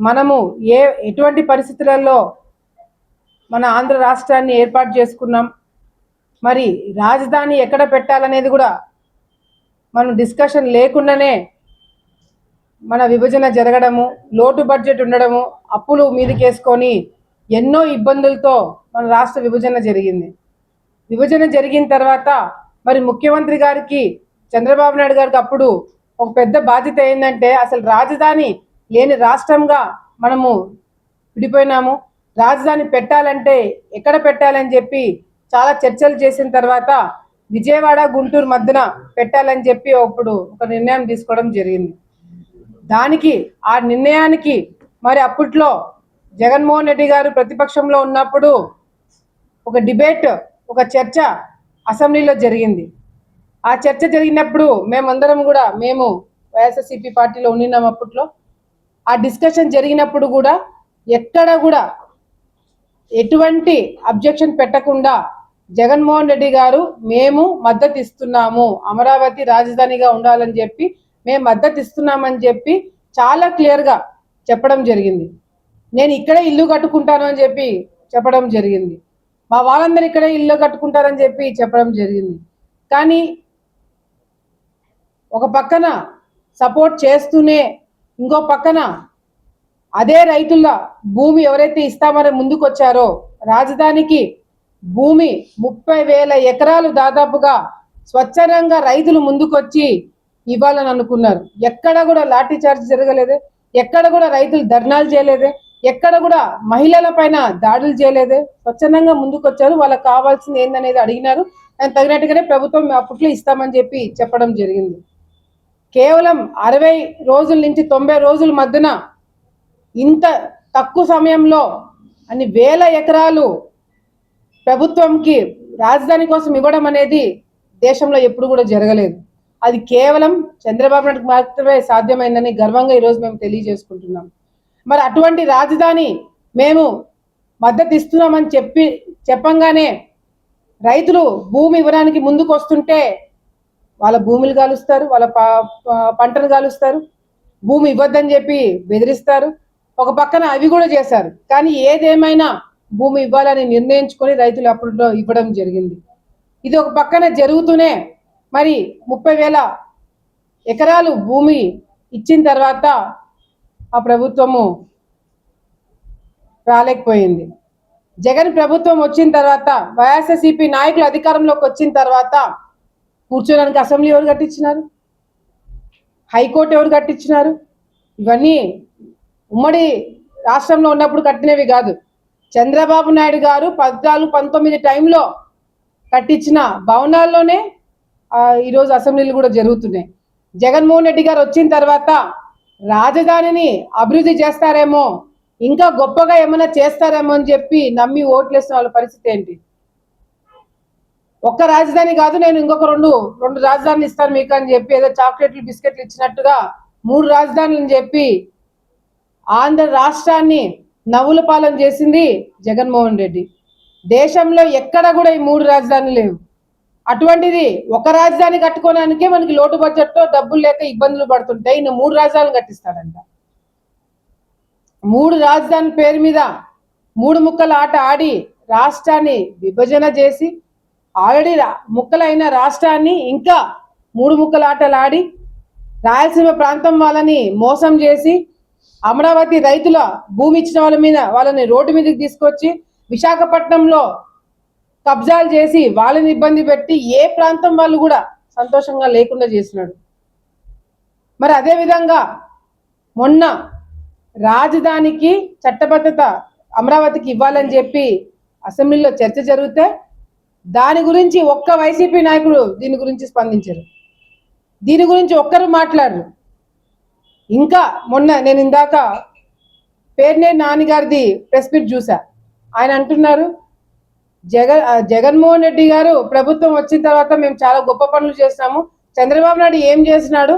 మనము ఎటువంటి పరిస్థితులలో మన ఆంధ్ర రాష్ట్రాన్ని ఏర్పాటు చేసుకున్నాం, మరి రాజధాని ఎక్కడ పెట్టాలనేది కూడా మనం డిస్కషన్ లేకుండానే మన విభజన జరగడము, లోటు బడ్జెట్ ఉండడము, అప్పులు మీదకేసుకొని ఎన్నో ఇబ్బందులతో మన రాష్ట్ర విభజన జరిగింది. విభజన జరిగిన తర్వాత మరి ముఖ్యమంత్రి గారికి, చంద్రబాబు నాయుడు గారికి అప్పుడు ఒక పెద్ద బాధ్యత ఏంటంటే అసలు రాజధాని లేని రాష్ట్రంగా మనము విడిపోయినాము. రాజధాని పెట్టాలంటే ఎక్కడ పెట్టాలని చెప్పి చాలా చర్చలు చేసిన తర్వాత విజయవాడ గుంటూరు మధ్యన పెట్టాలని చెప్పి అప్పుడు ఒక నిర్ణయం తీసుకోవడం జరిగింది. దానికి ఆ నిర్ణయానికి మరి అప్పట్లో జగన్మోహన్ రెడ్డి గారు ప్రతిపక్షంలో ఉన్నప్పుడు ఒక డిబేట్, ఒక చర్చ అసెంబ్లీలో జరిగింది. ఆ చర్చ జరిగినప్పుడు మేమందరం కూడా, మేము వైఎస్ఆర్సీపీ పార్టీలో ఉన్నాం అప్పట్లో, ఆ డిస్కషన్ జరిగినప్పుడు కూడా ఎక్కడ కూడా ఎటువంటి అబ్జెక్షన్ పెట్టకుండా జగన్మోహన్ రెడ్డి గారు మేము మద్దతు ఇస్తున్నాము, అమరావతి రాజధానిగా ఉండాలని చెప్పి మేము మద్దతు ఇస్తున్నామని చెప్పి చాలా క్లియర్గా చెప్పడం జరిగింది. నేను ఇక్కడే ఇల్లు కట్టుకుంటాను అని చెప్పి చెప్పడం జరిగింది. మా వాళ్ళందరూ ఇక్కడే ఇల్లు కట్టుకుంటారని చెప్పి చెప్పడం జరిగింది. కానీ ఒక పక్కన సపోర్ట్ చేస్తూనే ఇంకో పక్కన అదే రైతుల భూమి ఎవరైతే ఇస్తామని ముందుకు వచ్చారో, రాజధానికి భూమి 30,000 ఎకరాలు దాదాపుగా స్వచ్ఛందంగా రైతులు ముందుకొచ్చి ఇవ్వాలని అనుకున్నారు. ఎక్కడ కూడా లాఠీ చార్జ్ జరగలేదే, ఎక్కడ కూడా రైతులు ధర్నాలు చేయలేదే, ఎక్కడ కూడా మహిళల పైన దాడులు చేయలేదే, స్వచ్ఛందంగా ముందుకొచ్చారు. వాళ్ళకి కావాల్సింది ఏందనేది అడిగినారు. దానికి తగినట్టుగానే ప్రభుత్వం అప్పట్లో ఇస్తామని చెప్పి చెప్పడం జరిగింది. కేవలం 60 రోజుల నుంచి 90 రోజుల మధ్యన ఇంత తక్కువ సమయంలో అన్ని వేల ఎకరాలు ప్రభుత్వంకి రాజధాని కోసం ఇవ్వడం అనేది దేశంలో ఎప్పుడు కూడా జరగలేదు. అది కేవలం చంద్రబాబు నాయుడుకి మాత్రమే సాధ్యమైందని గర్వంగా ఈరోజు మేము తెలియజేసుకుంటున్నాం. మరి అటువంటి రాజధాని మేము మద్దతు ఇస్తున్నామని చెప్పంగానే రైతులు భూమి ఇవ్వడానికి ముందుకు వస్తుంటే వాళ్ళ భూములు కాలుస్తారు, వాళ్ళ పంటలు కాలుస్తారు, భూమి ఇవ్వద్దని చెప్పి బెదిరిస్తారు. ఒక పక్కన అవి కూడా చేశారు. కానీ ఏదేమైనా భూమి ఇవ్వాలని నిర్ణయించుకొని రైతులు అప్పట్లో ఇవ్వడం జరిగింది. ఇది ఒక పక్కన జరుగుతూనే మరి 30,000 ఎకరాలు భూమి ఇచ్చిన తర్వాత ఆ ప్రభుత్వము రాలేకపోయింది. జగన్ ప్రభుత్వం వచ్చిన తర్వాత, వైఎస్ఆర్సీపీ నాయకులు అధికారంలోకి వచ్చిన తర్వాత కూర్చోడానికి అసెంబ్లీ ఎవరు కట్టించినారు? హైకోర్టు ఎవరు కట్టించినారు? ఇవన్నీ ఉమ్మడి రాష్ట్రంలో ఉన్నప్పుడు కట్టినవి కాదు. చంద్రబాబు నాయుడు గారు 14-19 టైంలో కట్టించిన భవనాల్లోనే ఈరోజు అసెంబ్లీలు కూడా జరుగుతున్నాయి. జగన్మోహన్ రెడ్డి గారు వచ్చిన తర్వాత రాజధానిని అభివృద్ధి చేస్తారేమో, ఇంకా గొప్పగా ఏమైనా చేస్తారేమో అని చెప్పి నమ్మి ఓట్లేసిన వాళ్ళ పరిస్థితి ఏంటి? ఒక్క రాజధాని కాదు, నేను ఇంకొక రెండు రాజధానులు ఇస్తాను మీకు అని చెప్పి ఏదో చాక్లెట్లు బిస్కెట్లు ఇచ్చినట్టుగా 3 రాజధానులు అని చెప్పి ఆంధ్ర రాష్ట్రాన్ని నవ్వుల పాలన చేసింది జగన్మోహన్ రెడ్డి. దేశంలో ఎక్కడ కూడా ఈ 3 రాజధానులు లేవు. అటువంటిది ఒక రాజధాని కట్టుకోవడానికే మనకి లోటు బడ్జెట్తో డబ్బులు లేక ఇబ్బందులు పడుతుంటాయి. ఇನ್ನು 3 రాజధానులు కట్టిస్తాడంట. 3 రాజధానుల పేరు మీద 3 ముక్కల ఆట ఆడి రాష్ట్రాన్ని విభజన చేసి, ఆల్రెడీ ముక్కలైన రాష్ట్రాన్ని ఇంకా 3 ముక్కల ఆటలు ఆడి రాయలసీమ ప్రాంతం వాళ్ళని మోసం చేసి, అమరావతి రైతుల భూమి ఇచ్చిన వాళ్ళ మీద వాళ్ళని రోడ్డు మీదకి తీసుకొచ్చి విశాఖపట్నంలో కబ్జాలు చేసి వాళ్ళని ఇబ్బంది పెట్టి ఏ ప్రాంతం వాళ్ళు కూడా సంతోషంగా లేకుండా చేసినాడు. మరి అదే విధంగా మొన్న రాజధానికి చట్టబద్ధత అమరావతికి ఇవ్వాలని చెప్పి అసెంబ్లీలో చర్చ జరిగితే దాని గురించి ఒక్క వైసీపీ నాయకుడు దీని గురించి స్పందించారు. దీని గురించి ఒక్కరు మాట్లాడరు. ఇంకా మొన్న నేను ఇందాక పేర్నే నాని గారిది ప్రెస్ మీట్ చూసా. ఆయన అంటున్నారు, జగన్మోహన్ రెడ్డి గారు ప్రభుత్వం వచ్చిన తర్వాత మేము చాలా గొప్ప పనులు చేస్తాము. చంద్రబాబు నాయుడు ఏం చేసినాడు?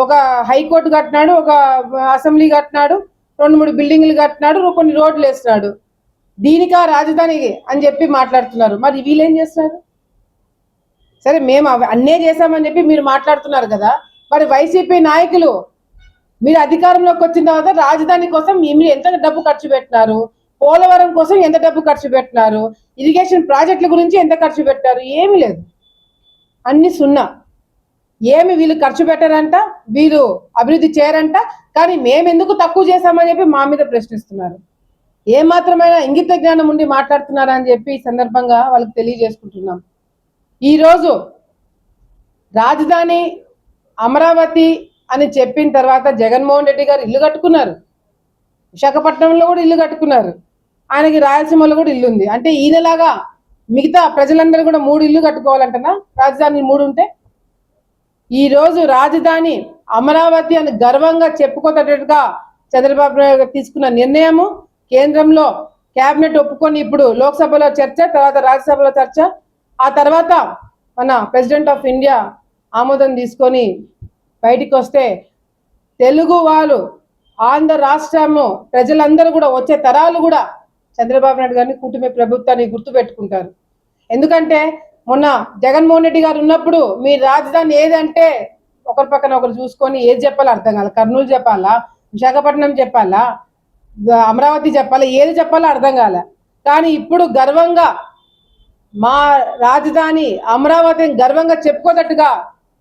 ఒక హైకోర్టు కట్టినాడు, ఒక అసెంబ్లీ కట్టినాడు, 2-3 బిల్డింగ్లు కట్టినాడు, కొన్ని రోడ్లు వేసినాడు, దీనికా రాజధాని అని చెప్పి మాట్లాడుతున్నారు. మరి వీళ్ళేం చేస్తున్నారు? సరే మేము అన్నే చేశామని చెప్పి మీరు మాట్లాడుతున్నారు కదా, మరి వైసీపీ నాయకులు మీరు అధికారంలోకి వచ్చిన తర్వాత రాజధాని కోసం మీరు ఎంత డబ్బు ఖర్చు పెట్టినారు, పోలవరం కోసం ఎంత డబ్బు ఖర్చు పెట్టినారు, ఇరిగేషన్ ప్రాజెక్టుల గురించి ఎంత ఖర్చు పెట్టారు? ఏమీ లేదు, అన్ని సున్నా. ఏమి వీళ్ళు ఖర్చు పెట్టారంట, వీళ్ళు అభివృద్ధి చేయరంట, కానీ మేమెందుకు తక్కువ చేశామని చెప్పి మా మీద ప్రశ్నిస్తున్నారు. ఏమాత్రమైన ఇంగిత జ్ఞానం ఉండి మాట్లాడుతున్నారా అని చెప్పి ఈ సందర్భంగా వాళ్ళకి తెలియజేసుకుంటున్నాం. ఈరోజు రాజధాని అమరావతి అని చెప్పిన తర్వాత జగన్మోహన్ రెడ్డి గారు ఇల్లు కట్టుకున్నారు, విశాఖపట్నంలో కూడా ఇల్లు కట్టుకున్నారు, ఆయనకి రాయలసీమలో కూడా ఇల్లు ఉంది. అంటే ఈయనలాగా మిగతా ప్రజలందరూ కూడా 3 ఇల్లు కట్టుకోవాలంటనా? రాజధాని 3 ఉంటే. ఈరోజు రాజధాని అమరావతి అని గర్వంగా చెప్పుకోతట్టుగా చంద్రబాబు నాయుడు తీసుకున్న నిర్ణయము కేంద్రంలో కేబినెట్ ఒప్పుకొని ఇప్పుడు లోక్సభలో చర్చ, తర్వాత రాజ్యసభలో చర్చ, ఆ తర్వాత మన ప్రెసిడెంట్ ఆఫ్ ఇండియా ఆమోదం తీసుకొని బయటికి వస్తే తెలుగు వాళ్ళు, ఆంధ్ర రాష్ట్రము ప్రజలందరూ కూడా, వచ్చే తరాలు కూడా చంద్రబాబు నాయుడు గారిని, కూటమి ప్రభుత్వాన్ని గుర్తుపెట్టుకుంటారు. ఎందుకంటే మొన్న జగన్మోహన్ రెడ్డి గారు ఉన్నప్పుడు మీ రాజధాని ఏదంటే ఒకరి పక్కన ఒకరు చూసుకొని ఏది చెప్పాలో అర్థం కాదు. కర్నూలు చెప్పాలా, విశాఖపట్నం చెప్పాలా, అమరావతి చెప్పాలా, ఏది చెప్పాలో అర్థం కాల. కానీ ఇప్పుడు గర్వంగా మా రాజధాని అమరావతిని గర్వంగా చెప్పుకోదట్టుగా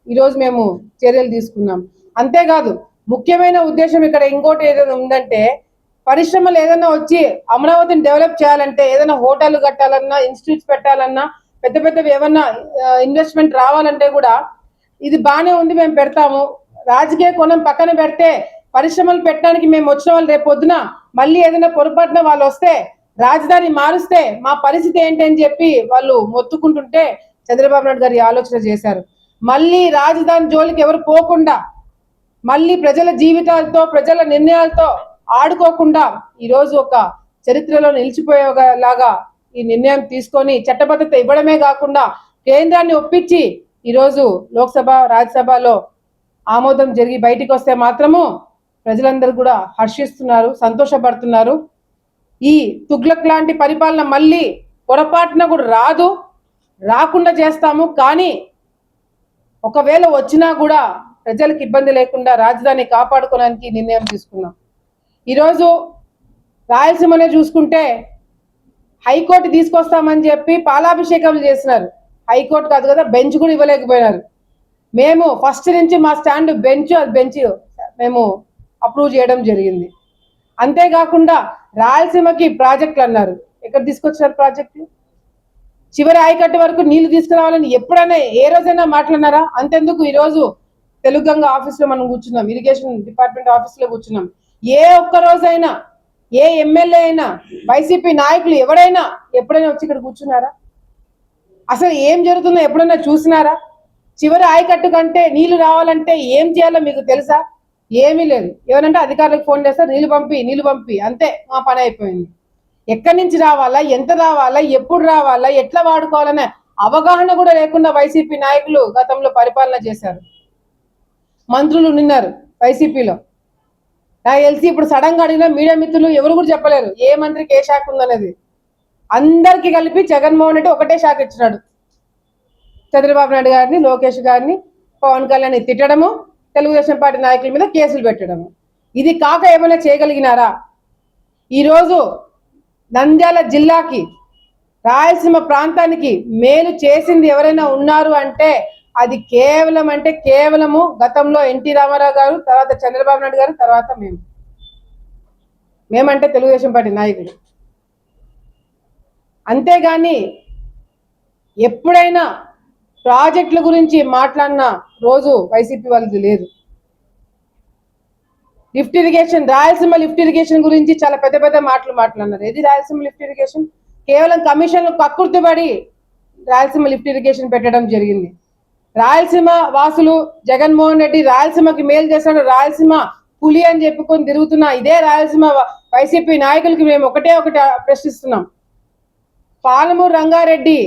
ఈరోజు మేము చర్యలు తీసుకున్నాం. అంతేకాదు, ముఖ్యమైన ఉద్దేశం ఇక్కడ ఇంకోటి ఏదైనా ఉందంటే, పరిశ్రమలు ఏదైనా వచ్చి అమరావతిని డెవలప్ చేయాలంటే, ఏదైనా హోటల్ కట్టాలన్నా, ఇన్స్టిట్యూట్స్ పెట్టాలన్నా, పెద్ద పెద్దవి ఏమన్నా ఇన్వెస్ట్మెంట్ రావాలంటే కూడా ఇది బాగానే ఉంది, మేము పెడతాము. రాజకీయ కోణం పక్కన పెడితే పరిశ్రమలు పెట్టడానికి మేము వచ్చిన వాళ్ళు రేపు పొద్దున మళ్ళీ ఏదైనా పొరపాటున వాళ్ళు వస్తే, రాజధాని మారుస్తే మా పరిస్థితి ఏంటి అని చెప్పి వాళ్ళు మొత్తుకుంటుంటే చంద్రబాబు నాయుడు గారు ఆలోచన చేశారు. మళ్ళీ రాజధాని జోలికి ఎవరు పోకుండా, మళ్ళీ ప్రజల జీవితాలతో, ప్రజల నిర్ణయాలతో ఆడుకోకుండా ఈరోజు ఒక చరిత్రలో నిలిచిపోయేలాగా ఈ నిర్ణయం తీసుకొని చట్టబద్ధత ఇవ్వడమే కాకుండా కేంద్రాన్ని ఒప్పించి ఈరోజు లోక్సభ, రాజ్యసభలో ఆమోదం జరిగి బయటికి వస్తే మాత్రము ప్రజలందరూ కూడా హర్షిస్తున్నారు, సంతోషపడుతున్నారు. ఈ తుగ్లక్ లాంటి పరిపాలన మళ్ళీ పొరపాటున కూడా రాదు, రాకుండా చేస్తాము. కానీ ఒకవేళ వచ్చినా కూడా ప్రజలకు ఇబ్బంది లేకుండా రాజధాని కాపాడుకోవడానికి నిర్ణయం తీసుకున్నాం. ఈరోజు రాయలసీమనే చూసుకుంటే హైకోర్టు తీసుకొస్తామని చెప్పి పాలాభిషేకాలు చేసినారు. హైకోర్టు కాదు కదా, బెంచ్ కూడా ఇవ్వలేకపోయినారు. మేము ఫస్ట్ నుంచి మా స్టాండ్ బెంచ్ మేము అప్రూవ్ చేయడం జరిగింది. అంతేకాకుండా రాయలసీమకి ప్రాజెక్టులు అన్నారు, ఎక్కడ తీసుకొచ్చారు ప్రాజెక్టులు? చివరి ఆయకట్టు వరకు నీళ్లు తీసుకురావాలని ఎప్పుడైనా ఏ రోజైనా మాట్లాడినారా? అంతెందుకు, ఈరోజు తెలుగుగంగ ఆఫీస్లో మనం కూర్చున్నాం, ఇరిగేషన్ డిపార్ట్మెంట్ ఆఫీస్లో కూర్చున్నాం. ఏ ఒక్క రోజైనా ఏ ఎమ్మెల్యే అయినా, వైసీపీ నాయకులు ఎవరైనా ఎప్పుడైనా వచ్చి ఇక్కడ కూర్చున్నారా? అసలు ఏం జరుగుతుందో ఎప్పుడైనా చూసినారా? చివరి ఆయకట్టు కంటే నీళ్లు రావాలంటే ఏం చేయాలో మీకు తెలుసా? ఏమీ లేదు. ఏమనంటే అధికారులకు ఫోన్ చేస్తారు, నీళ్లు పంపి అంతే, మా పని అయిపోయింది. ఎక్కడి నుంచి రావాలా, ఎంత రావాలా, ఎప్పుడు రావాలా, ఎట్లా వాడుకోవాలనే అవగాహన కూడా లేకుండా వైసీపీ నాయకులు గతంలో పరిపాలన చేశారు. మంత్రులు ఉన్నారు వైసీపీలో. నాకు తెలిసి ఇప్పుడు సడన్ గా అడిగిన మీడియా మిత్రులు ఎవరు కూడా చెప్పలేరు ఏ మంత్రికి ఏ శాఖ ఉందనేది. అందరికీ కలిపి జగన్మోహన్ రెడ్డి ఒకటే శాఖ ఇచ్చినాడు. చంద్రబాబు నాయుడు గారిని, లోకేష్ గారిని, పవన్ కళ్యాణ్ తిట్టడము, తెలుగుదేశం పార్టీ నాయకుల మీద కేసులు పెట్టడము. ఇది కాక ఏమైనా చేయగలిగినారా? ఈరోజు నంద్యాల జిల్లాకి, రాయలసీమ ప్రాంతానికి మేలు చేసింది ఎవరైనా ఉన్నారు అంటే అది కేవలము గతంలో ఎన్టీ రామారావు గారు, తర్వాత చంద్రబాబు నాయుడు గారు, తర్వాత మేమంటే తెలుగుదేశం పార్టీ నాయకులు. అంతేగాని ఎప్పుడైనా ప్రాజెక్టుల గురించి మాట్లాడిన రోజు వైసీపీ వాళ్ళది లేదు. Lift irrigation, Rayalaseema lift irrigation గురించి చాలా పెద్ద పెద్ద మాటలు మాట్లాడినారు. ఏది రాయలసీమ లిఫ్ట్ ఇరిగేషన్? కేవలం కమిషన్లు కక్కుర్తిపడి రాయలసీమ లిఫ్ట్ ఇరిగేషన్ పెట్టడం జరిగింది. రాయలసీమ వాసులు, జగన్మోహన్ రెడ్డి రాయలసీమకి మేలు చేశాడు, రాయలసీమ పులి అని చెప్పుకొని తిరుగుతున్న ఇదే రాయలసీమ వైసీపీ నాయకులకి మేము ఒకటి ప్రశ్నిస్తున్నాం. పాలమూరు రంగారెడ్డి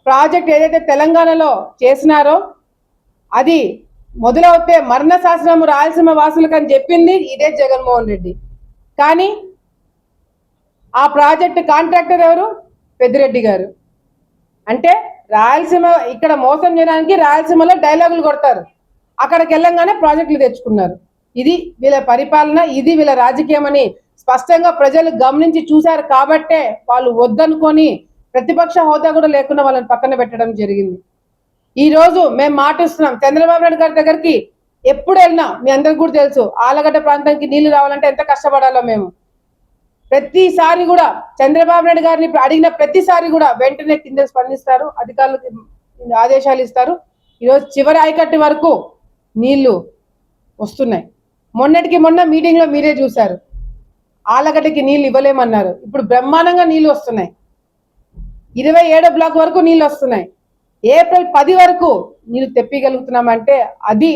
ప్రాజెక్ట్ ఏదైతే తెలంగాణలో చేసినారో అది మొదలవుతే మరణ శాసనము రాయలసీమ వాసులకు అని చెప్పింది ఇదే జగన్మోహన్ రెడ్డి. కానీ ఆ ప్రాజెక్ట్ కాంట్రాక్టర్ ఎవరు? పెద్దిరెడ్డి గారు. అంటే రాయలసీమ ఇక్కడ మోసం చేయడానికి రాయలసీమలో డైలాగులు కొడతారు, అక్కడికి వెళ్ళంగానే ప్రాజెక్టులు తెచ్చుకున్నారు. ఇది వీళ్ళ పరిపాలన, ఇది వీళ్ళ రాజకీయం అని స్పష్టంగా ప్రజలు గమనించి చూశారు కాబట్టే వాళ్ళు వద్దనుకొని ప్రతిపక్ష హోదా కూడా లేకుండా వాళ్ళని పక్కన పెట్టడం జరిగింది. ఈ రోజు మేము మాటిస్తున్నాం, చంద్రబాబు నాయుడు గారి దగ్గరికి ఎప్పుడు వెళ్ళినా మీ అందరికి కూడా తెలుసు, ఆలగడ్డ ప్రాంతానికి నీళ్లు రావాలంటే ఎంత కష్టపడాలో మేము. ప్రతిసారి కూడా చంద్రబాబు నాయుడు గారిని అడిగిన ప్రతిసారి కూడా వెంటనే కింద స్పందిస్తారు, అధికారులకు ఆదేశాలు ఇస్తారు. ఈరోజు చివరి ఆయకట్టు వరకు నీళ్లు వస్తున్నాయి. మొన్నటికి మొన్న మీటింగ్ లో మీరే చూశారు, ఆలగడ్డకి నీళ్లు ఇవ్వలేమన్నారు, ఇప్పుడు బ్రహ్మాండంగా నీళ్లు వస్తున్నాయి. 27 బ్లాక్ వరకు నీళ్లు వస్తున్నాయి. ఏప్రిల్ 10 వరకు నీళ్లు తెప్పిగలుగుతున్నామంటే అది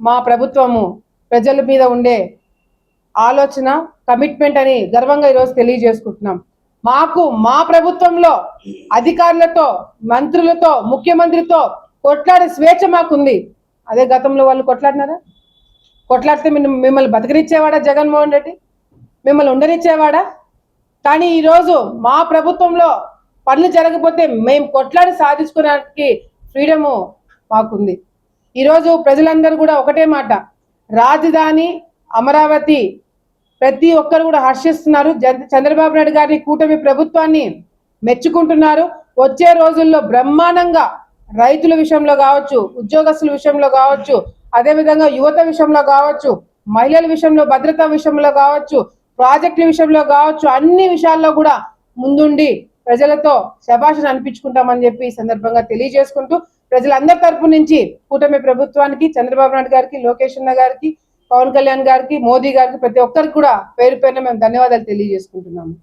మా ప్రభుత్వము ప్రజల మీద ఉండే ఆలోచన, కమిట్మెంట్ అని గర్వంగా ఈరోజు తెలియజేసుకుంటున్నాం. మాకు మా ప్రభుత్వంలో అధికారులతో, మంత్రులతో, ముఖ్యమంత్రితో కొట్లాడే స్వేచ్ఛ మాకుంది. అదే గతంలో వాళ్ళు కొట్లాడినారా? కొట్లాడితే మిమ్మల్ని బతకనిచ్చేవాడా జగన్మోహన్ రెడ్డి? మిమ్మల్ని ఉండనిచ్చేవాడా? కానీ ఈరోజు మా ప్రభుత్వంలో పనులు జరగకపోతే మేము కొట్లాడి సాధించుకోవడానికి ఫ్రీడము మాకుంది. ఈరోజు ప్రజలందరూ కూడా ఒకటే మాట, రాజధాని అమరావతి ప్రతి ఒక్కరు కూడా హర్షిస్తున్నారు. చంద్రబాబు నాయుడు గారి కూటమి ప్రభుత్వాన్ని మెచ్చుకుంటున్నారు. వచ్చే రోజుల్లో బ్రహ్మాండంగా రైతుల విషయంలో కావచ్చు, ఉద్యోగస్తుల విషయంలో కావచ్చు, అదేవిధంగా యువత విషయంలో కావచ్చు, మహిళల విషయంలో, భద్రతా విషయంలో కావచ్చు, ప్రాజెక్టుల విషయంలో కావచ్చు, అన్ని విషయాల్లో కూడా ముందుండి ప్రజలతో శభాషను అనిపించుకుంటామని చెప్పి ఈ సందర్భంగా తెలియజేసుకుంటూ, ప్రజలందరి తరపు నుంచి కూటమి ప్రభుత్వానికి, చంద్రబాబు నాయుడు గారికి, లోకేష్ అన్న గారికి, పవన్ కళ్యాణ్ గారికి, మోదీ గారికి, ప్రతి ఒక్కరికి కూడా పేరు పేరున మేము ధన్యవాదాలు తెలియజేసుకుంటున్నాము.